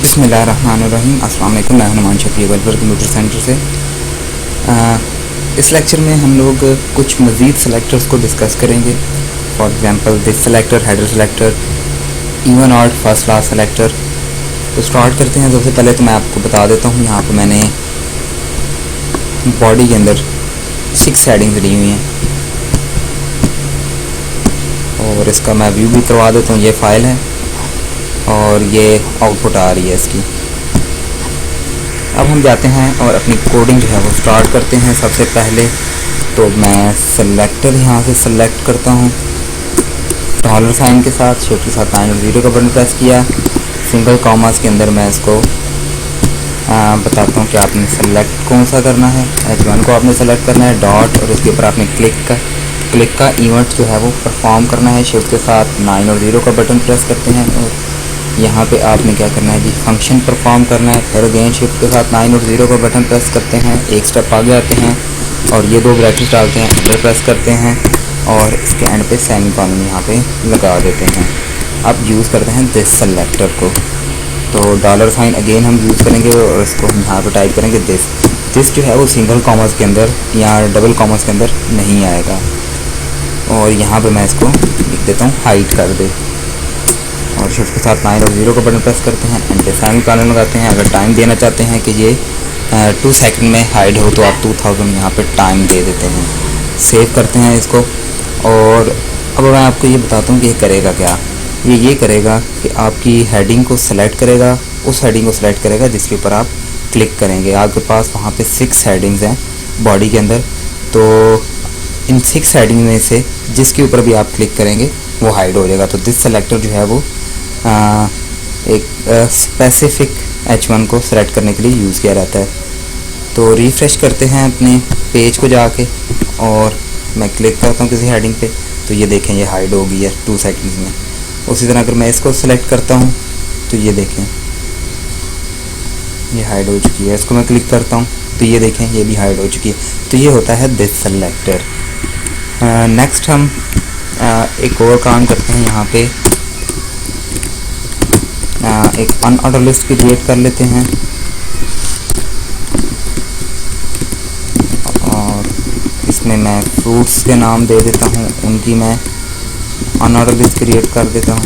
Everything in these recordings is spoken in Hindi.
बिस्मिल्लाहिर्रहमानिर्रहीम। अस्सलाम वालेकुम। मैं Hanuman Shafi welfare computer centre से। इस लेक्चर में हम लोग कुछ मज़ीद सेलेक्टर्स को डिस्कस करेंगे। For example this selector, header selector, even odd first class selector. तो स्टार्ट करते हैं। सबसे पहले तो मैं आपको बता देता हूँ, यहाँ पे मैंने बॉडी के अंदर 6 हेडिंग्स ली हुई हैं और इसका मैं व्यू भी करवा देता हूँ। ये फाइल है और ये आउटपुट आ रही है इसकी। अब हम जाते हैं और अपनी कोडिंग जो है वो स्टार्ट करते हैं। सबसे पहले तो मैं सेलेक्टर यहाँ से सेलेक्ट करता हूँ डॉलर साइन के साथ, शिफ्ट के साथ 9 और 0 का बटन प्रेस किया। सिंगल कॉमास के अंदर मैं इसको बताता हूँ कि आपने सेलेक्ट कौन सा करना है। H1 को आपने सेलेक्ट करना है, डॉट, और उसके ऊपर आपने क्लिक का इवेंट जो है वो परफॉर्म करना है। शिफ्ट के साथ 9 और 0 का बटन प्रेस करते हैं और यहाँ पे आपने क्या करना है जी, फंक्शन परफॉर्म करना है। फिर अगेन शिफ्ट के साथ 9 और 0 का बटन प्रेस करते हैं, एक स्टेप आगे आते हैं और ये 2 ब्रैकेट्स डालते हैं, एंटर प्रेस करते हैं और इसके एंड पे सेमीकोलन यहाँ पे लगा देते हैं। अब यूज़ करते हैं दिस सेलेक्टर को। तो डॉलर साइन अगेन हम यूज़ करेंगे और इसको हम यहाँ पे टाइप करेंगे दिस जो है वो सिंगल कॉमर्स के अंदर या डबल कॉमर्स के अंदर नहीं आएगा। और यहाँ पे मैं इसको लिख देता हूँ हाइड कर दे और शिफ्ट के साथ 9 और 0 का बटन प्रेस करते हैं, एंड सेमीकोलन लगाते हैं। अगर टाइम देना चाहते हैं कि ये 2 सेकंड में हाइड हो तो आप 2000 यहाँ पे टाइम दे देते हैं। सेव करते हैं इसको। और अब मैं आपको ये बताता हूँ कि ये करेगा क्या। ये करेगा कि आपकी हेडिंग को सेलेक्ट करेगा, उस हेडिंग को सेलेक्ट करेगा जिसके ऊपर आप क्लिक करेंगे। आपके पास वहाँ पे 6 हेडिंग्स हैं बॉडी के अंदर, तो इन 6 हेडिंग में से जिसके ऊपर भी आप क्लिक करेंगे वो हाइड हो जाएगा। तो दिस सेलेक्टर जो है वो एक स्पेसिफिक H1 को सेलेक्ट करने के लिए यूज़ किया जाता है। तो रिफ़्रेश करते हैं अपने पेज को जाके और मैं क्लिक करता हूँ किसी हेडिंग पे, तो ये देखें ये हाइड हो गई है 2 सेकंड्स में। उसी तरह अगर मैं इसको सेलेक्ट करता हूँ तो ये देखें ये हाइड हो चुकी है। इसको मैं क्लिक करता हूँ तो ये देखें ये भी हाइड हो चुकी है। तो ये होता है दिस सेलेक्टर। नेक्स्ट हम एक और काम करते हैं। यहाँ पे एक अनऑर्डर लिस्ट क्रिएट कर लेते हैं और इसमें मैं फ्रूट्स के नाम दे देता हूँ, उनकी मैं अनऑर्डर लिस्ट क्रिएट कर देता हूँ।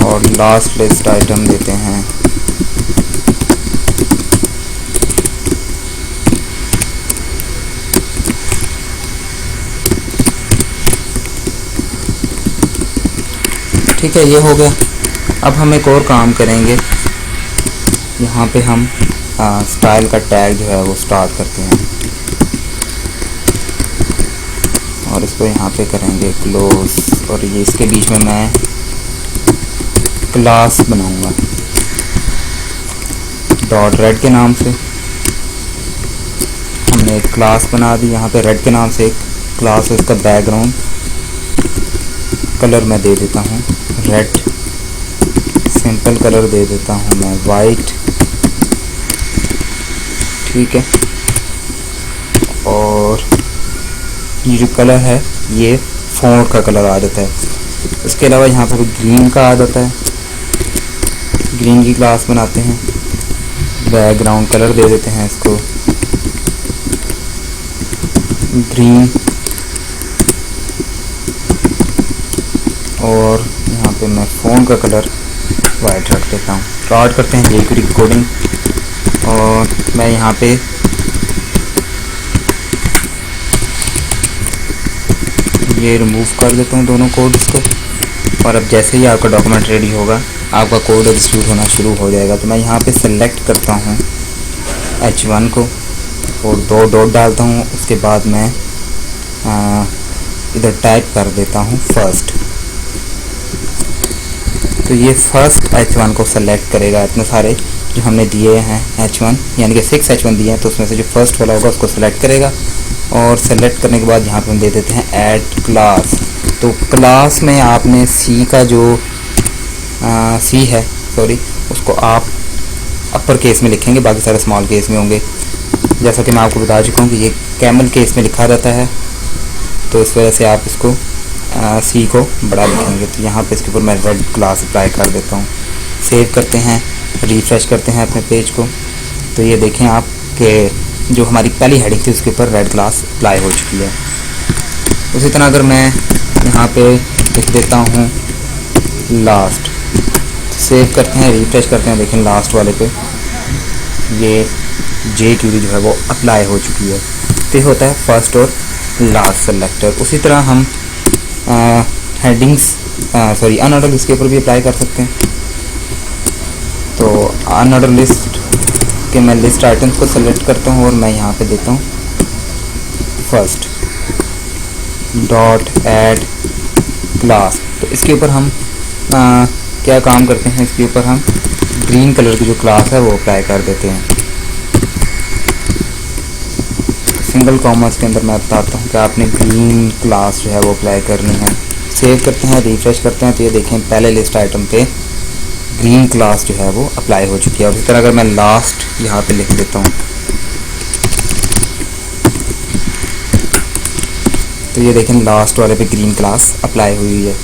और लास्ट लिस्ट आइटम देते हैं। ठीक है, ये हो गया। अब हम एक और काम करेंगे। यहाँ पे हम स्टाइल का टैग जो है वो स्टार्ट करते हैं और इसको यहाँ पे करेंगे क्लोज और ये इसके बीच में मैं क्लास बनाऊंगा डॉट रेड के नाम से। हमने एक क्लास बना दी। यहाँ पे रेड के नाम से एक क्लास है, इसका बैकग्राउंड कलर मैं दे देता हूँ रेड, सिंपल कलर दे देता हूँ मैं वाइट, ठीक है। और ये जो कलर है ये फ़ॉन्ट का कलर आ जाता है। इसके अलावा यहाँ पर ग्रीन का आ जाता है, ग्रीन की क्लास बनाते हैं, बैकग्राउंड कलर दे देते हैं इसको ग्रीन। और यहाँ पे मैं फ़ॉन्ट का कलर वाइट रख देता हूँ। स्टार्ट करते हैं jQuery की कोडिंग और मैं यहाँ पे ये रिमूव कर देता हूँ दोनों कोड्स को। और अब जैसे ही आपका डॉक्यूमेंट रेडी होगा आपका कोड एग्जीक्यूट होना शुरू हो जाएगा। तो मैं यहाँ पे सेलेक्ट करता हूँ H1 को और 2 डॉट डालता हूँ। उसके बाद मैं इधर टाइप कर देता हूँ फर्स्ट। तो ये फर्स्ट H1 को सेलेक्ट करेगा। इतने सारे जो हमने दिए हैं H1 यानी कि 6 H1 दिए हैं, तो उसमें से जो फर्स्ट वाला होगा उसको सेलेक्ट करेगा। और सेलेक्ट करने के बाद यहाँ पे हम दे देते हैं ऐड क्लास। तो क्लास में आपने C का जो C है उसको आप अपर केस में लिखेंगे, बाकी सारे स्मॉल केस में होंगे। जैसा कि मैं आपको बता चुका हूँ कि ये कैमल के इसमें लिखा रहता है, तो इस वजह से आप इसको सी को बड़ा लिखेंगे। तो यहाँ पे इसके ऊपर मैं रेड क्लास अप्लाई कर देता हूँ। सेव करते हैं, रिफ्रेश करते हैं अपने पेज को, तो ये देखें आप कि जो हमारी पहली हेडिंग थी उसके ऊपर रेड क्लास अप्लाई हो चुकी है। उसी तरह अगर मैं यहाँ पे लिख देता हूँ लास्ट, सेव करते हैं, रिफ्रेश करते हैं, देखें लास्ट वाले पे ये jQuery जो है वो अप्लाई हो चुकी है। तो ये होता है फर्स्ट और लास्ट सेलेक्टर। उसी तरह हम हेडिंग्स अनऑर्डर लिस्ट के ऊपर भी अप्लाई कर सकते हैं। तो अनऑर्डर लिस्ट के मैं लिस्ट आइटम्स को सेलेक्ट करता हूँ और मैं यहाँ पे देता हूँ फर्स्ट डॉट ऐड क्लास। तो इसके ऊपर हम क्या काम करते हैं, इसके ऊपर हम ग्रीन कलर की जो क्लास है वो अप्लाई कर देते हैं। सिंगल कॉमर्स के अंदर मैं बताता हूँ कि आपने ग्रीन क्लास जो है वो अप्लाई करनी है। सेव करते हैं, रिफ्रेश करते हैं, तो ये देखें पहले लिस्ट आइटम पे ग्रीन क्लास जो है वो अप्लाई हो चुकी है। और इसी तरह अगर मैं लास्ट यहाँ पे लिख देता हूँ तो ये देखें लास्ट वाले पे ग्रीन क्लास अप्लाई हुई है।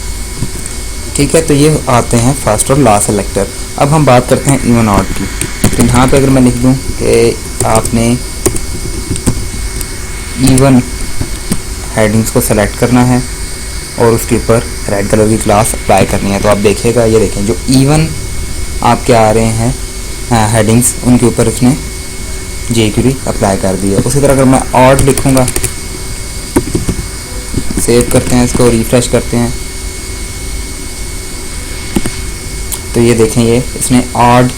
ठीक है, तो ये आते हैं फर्स्ट और लास्ट सेलेक्टर। अब हम बात करते हैं इवन ऑड की। तो यहाँ पे अगर मैं लिख दूँ कि आपने इवन हेडिंग्स को सेलेक्ट करना है और उसके ऊपर रेड कलर की क्लास अप्लाई करनी है, तो आप देखिएगा ये देखें जो इवन आपके आ रहे हैं हेडिंग्स उनके ऊपर इसने jQuery अप्लाई कर दिया। उसी तरह अगर मैं ऑड लिखूँगा, सेव करते हैं, इसको रिफ्रेश करते हैं, तो ये देखें ये इसने ऑड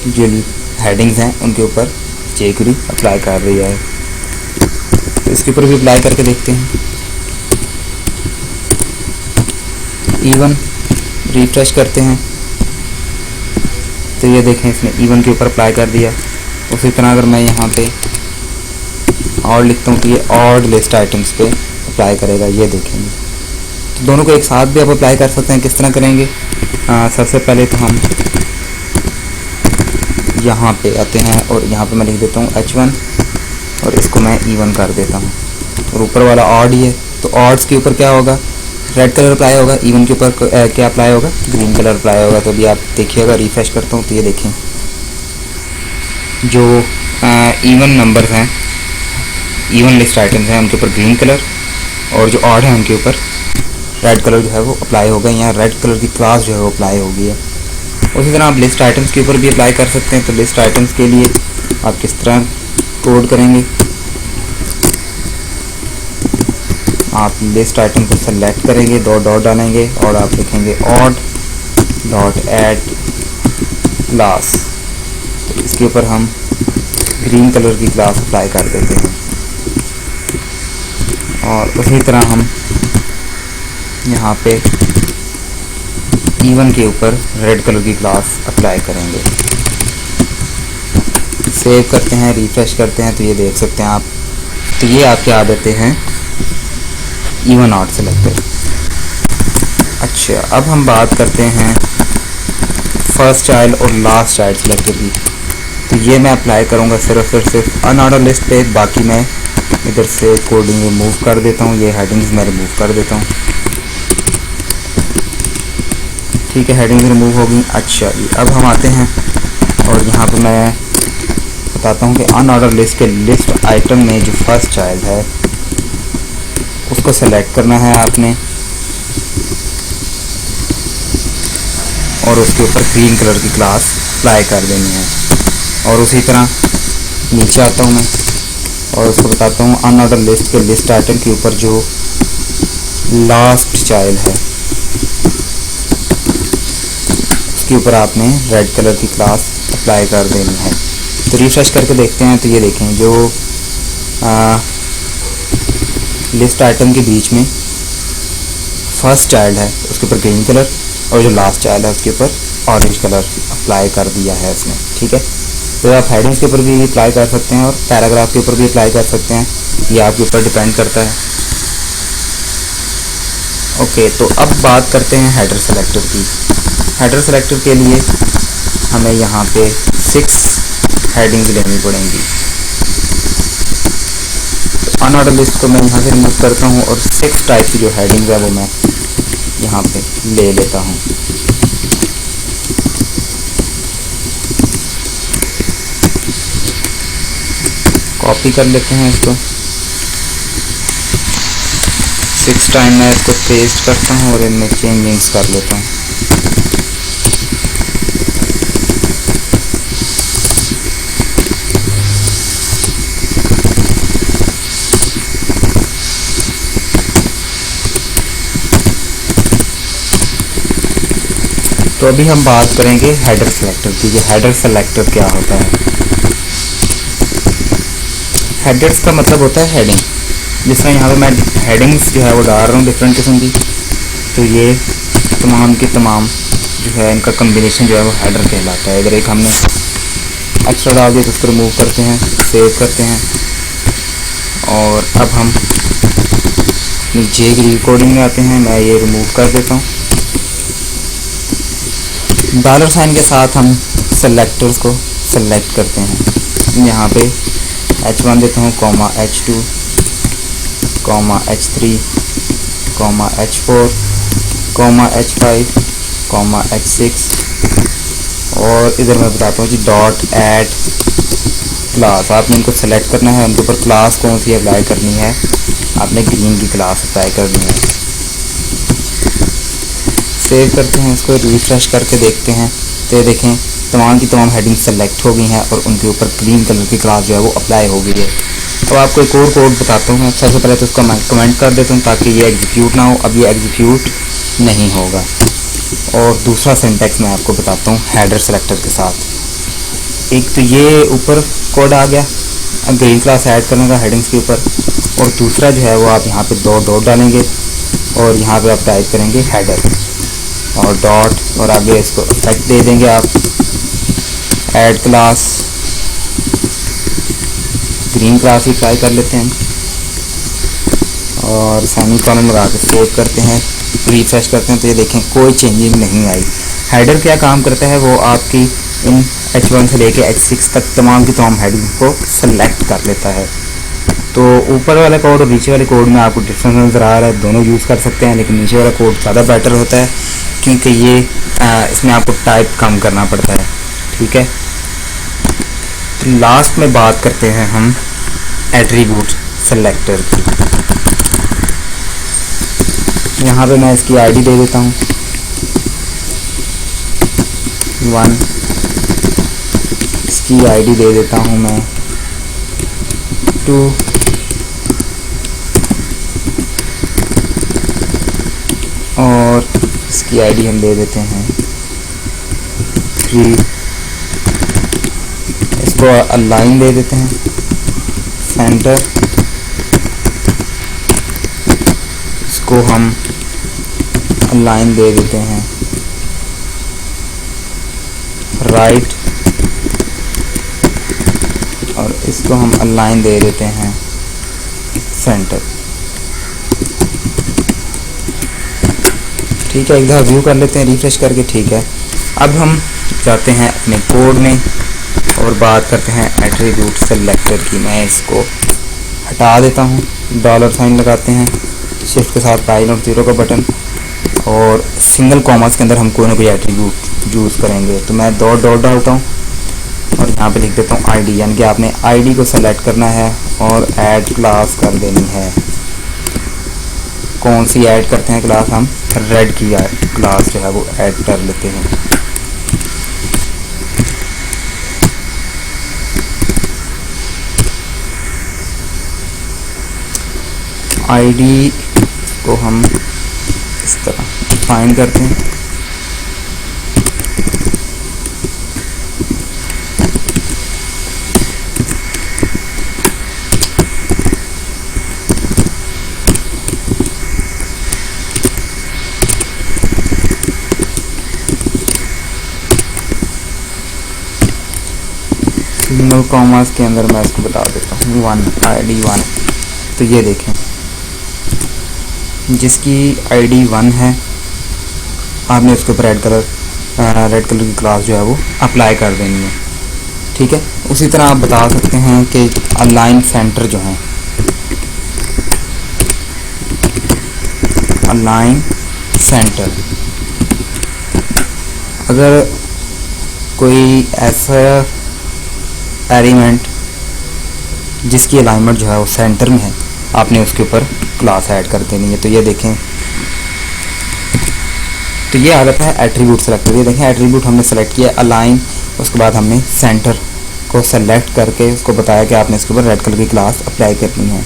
जो हेडिंग्स हैं उनके ऊपर jQuery अप्लाई कर दिया है। तो इसके ऊपर भी अप्लाई करके देखते हैं। इवन रिफ्रेश करते हैं तो ये देखें इसने इवन के ऊपर अप्लाई कर दिया। उसी तरह अगर मैं यहाँ पे ऑड लिखता हूँ तो ये ऑड लिस्ट आइटम्स पे अप्लाई करेगा, ये देखेंगे। तो दोनों को एक साथ भी आप अप्लाई कर सकते हैं। किस तरह करेंगे, सबसे पहले तो हम यहाँ पे आते हैं और यहाँ पे मैं लिख देता हूँ H1 और इसको मैं E1 कर देता हूँ। और ऊपर वाला ऑड ही है, तो ऑड्स के ऊपर क्या होगा, रेड कलर अप्लाई होगा, इवन के ऊपर क्या अप्लाई होगा, ग्रीन कलर अप्लाई होगा। तो अभी आप देखिएगा, रिफ्रेश करता हूँ तो ये देखें जो इवन नंबर्स हैं, इवन लिस्ट आइटम्स हैं उनके ऊपर ग्रीन कलर और जो ऑड है उनके ऊपर रेड कलर जो है वो अप्लाई होगा। यहाँ रेड कलर की क्लास जो है वो अप्लाई होगी है। उसी तरह आप लिस्ट आइटम्स के ऊपर भी अप्लाई कर सकते हैं। तो लिस्ट आइटम्स के लिए आप किस तरह कोड करेंगे, आप लिस्ट आइटम को सेलेक्ट करेंगे, दो डॉट डालेंगे और आप लिखेंगे ऑड डॉट ऐड क्लास। तो इसके ऊपर हम ग्रीन कलर की क्लास अप्लाई कर देते हैं और उसी तरह हम यहाँ पे इवन के ऊपर रेड कलर की क्लास अप्लाई करेंगे। सेव करते हैं, रिफ्रेश करते हैं, तो ये देख सकते हैं आप। तो ये आपके आ जाते हैं इवन ऑड सेलेक्टर। अच्छा, अब हम बात करते हैं फर्स्ट चाइल्ड और लास्ट चाइल्ड सेलेक्टर की। तो ये मैं अप्लाई करूँगा सिर्फ अनऑर्डर लिस्ट पे। बाकी मैं इधर से कोडिंग रिमूव कर देता हूँ, ये हेडिंग्स मैं रिमूव कर देता हूँ। ठीक है, हेडिंग्स रिमूव हो गई। अच्छा जी, अब हम आते हैं और यहाँ पे मैं बताता हूँ कि अनऑर्डर लिस्ट के लिस्ट आइटम में जो फर्स्ट चाइल्ड है उसको सेलेक्ट करना है आपने और उसके ऊपर ग्रीन कलर की क्लास अप्लाई कर देनी है। और उसी तरह नीचे आता हूँ मैं और उसको बताता हूँ अनऑर्डर लिस्ट के लिस्ट आइटम के ऊपर जो लास्ट चाइल्ड है उसके ऊपर आपने रेड कलर की क्लास अप्लाई कर देनी है। तो रिफ्रेश करके देखते हैं तो ये देखें जो लिस्ट आइटम के बीच में फर्स्ट चाइल्ड है उसके ऊपर ग्रीन कलर और जो लास्ट चाइल्ड है उसके ऊपर ऑरेंज कलर अप्लाई कर दिया है इसने। ठीक है, तो आप हेडिंग्स के ऊपर भी अप्लाई कर सकते हैं और पैराग्राफ के ऊपर भी अप्लाई कर सकते हैं, ये आपके ऊपर डिपेंड करता है। ओके, तो अब बात करते हैं हेडर सेलेक्टर की। हेडर सेलेक्टर के लिए हमें यहाँ पे 6 हेडिंग्स लेनी पड़ेंगी। अनऑर्डर लिस्ट को मैं यहाँ से रिमूव करता हूँ और 6 टाइप की जो हेडिंग्स है वो मैं यहाँ पे ले लेता हूँ। कॉपी कर लेते हैं इसको, 6 टाइम मैं इसको पेस्ट करता हूँ और इनमें चेंजिंग्स कर लेता हूँ। तो अभी हम बात करेंगे हेडर सेलेक्टर की। ये हेडर सेलेक्टर क्या होता है? हेडर्स का मतलब होता है हेडिंग। जिस तरह यहाँ पे मैं हेडिंग्स जो है वो डाल रहा हूँ डिफरेंट किस्म की, तो ये तमाम की तमाम जो है इनका कम्बिनेशन जो है वो हेडर कहलाता है। इधर एक हमने एक्स्ट्रा डाल दिया तो उसको रिमूव करते हैं, सेव करते हैं। और अब हम नीचे की रिकॉर्डिंग में आते हैं, मैं ये रिमूव कर देता हूँ। डॉलर साइन के साथ हम सेलेक्टर्स को सेलेक्ट करते हैं। यहाँ पे H1 देता हूँ, comma H2, comma H3, comma H4, comma H5, comma H6 और इधर मैं बताता हूँ जी डॉट ऐड क्लास। आपने इनको सेलेक्ट करना है, उनके ऊपर क्लास कौन सी अप्लाई करनी है, आपने ग्रीन की क्लास अप्लाई करनी है। सेव करते हैं इसको, रिफ्रेश करके देखते हैं तो ये देखें तमाम की तमाम हेडिंग्स सेलेक्ट हो गई हैं और उनके ऊपर ग्रीन कलर की क्लास जो है वो अप्लाई हो गई है। अब आपको एक और कोड बताता हूँ मैं। सबसे पहले तो उसका मैं कमेंट कर देता हूँ ताकि ये एग्जीक्यूट ना हो। अब ये एग्जीक्यूट नहीं होगा। और दूसरा सिंटैक्स मैं आपको बताता हूँ हेडर सेलेक्टर के साथ। एक तो ये ऊपर कोड आ गया ग्रीन क्लास ऐड करने का हेडिंग्स के ऊपर, और दूसरा जो है वो आप यहाँ पे दो डॉट डालेंगे और यहाँ पे आप टाइप करेंगे हेडर और डॉट और आगे इसको इफेक्ट दे देंगे आप ऐड क्लास, ग्रीन क्लास ही ट्राई कर लेते हैं और सेमीकोलन लगा के सेव करते हैं, रिफ्रेश करते हैं तो ये देखें कोई चेंजिंग नहीं आई। हेडर क्या काम करता है, वो आपकी इन H1 से लेके H6 तक तमाम की तमाम हेडिंग को सेलेक्ट कर लेता है। तो ऊपर वाला कोड और नीचे वाले कोड में आपको डिफरेंस नज़र आ रहा है, दोनों यूज़ कर सकते हैं, लेकिन नीचे वाला कोड ज़्यादा बेटर होता है क्योंकि ये इसमें आपको टाइप कम करना पड़ता है। ठीक है, तो लास्ट में बात करते हैं हम एट्रीब्यूट सेलेक्टर की। यहाँ पे मैं इसकी आईडी दे देता हूँ 1, इसकी आईडी दे देता हूँ मैं 2, और इसकी आईडी हम दे देते हैं 3। इसको अलाइन दे देते हैं सेंटर, इसको हम अलाइन दे देते हैं राइट, और इसको हम अलाइन दे देते हैं सेंटर। ठीक है, एक दफ़ा व्यू कर लेते हैं रिफ्रेश करके। ठीक है, अब हम जाते हैं अपने कोड में और बात करते हैं एट्रीब्यूट सेलेक्टर की। मैं इसको हटा देता हूँ, डॉलर साइन लगाते हैं, शिफ्ट के साथ पाई नोट 0 का बटन, और सिंगल कॉमर्स के अंदर हम कोई ना कोई एट्रीब्यूट यूज़ करेंगे। तो मैं डॉट डॉट डालता हूँ और यहाँ पे लिख देता हूँ आईडी, यानी कि आपने आईडी को सेलेक्ट करना है और ऐड क्लास कर देनी है। कौन सी ऐड करते हैं क्लास, हम रेड की क्लास जो है वो ऐड कर लेते हैं। आईडी को हम इस तरह फाइंड करते हैं, सिंगल कॉमर्स के अंदर मैं इसको बता देता हूँ 1, आईडी 1। तो ये देखें जिसकी आईडी 1 है आपने उसके ऊपर रेड कलर की क्लास जो है वो अप्लाई कर देनी है। ठीक है, उसी तरह आप बता सकते हैं कि अलाइन सेंटर जो है अलाइन सेंटर। अगर कोई ऐसा एलिमेंट जिसकी अलाइनमेंट जो है वो सेंटर में है, आपने उसके ऊपर क्लास ऐड कर देनी है। तो ये देखें, तो ये आ जाता है एट्रीब्यूट सेलेक्टर। ये देखें एट्रीब्यूट हमने सेलेक्ट किया अलाइन, उसके बाद हमने सेंटर को सेलेक्ट करके उसको बताया कि आपने इसके ऊपर रेड कलर की क्लास अप्लाई करनी है।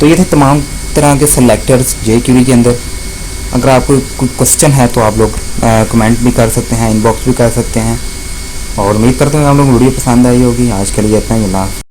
तो ये थे तमाम तरह के सेलेक्टर्स jQuery के अंदर। अगर आपको कोई क्वेश्चन है तो आप लोग कमेंट भी कर सकते हैं, इनबॉक्स भी कर सकते हैं। और उम्मीद करते हैं आप लोगों को वीडियो पसंद आई होगी। आज के लिए इतना ही। अल्लाह।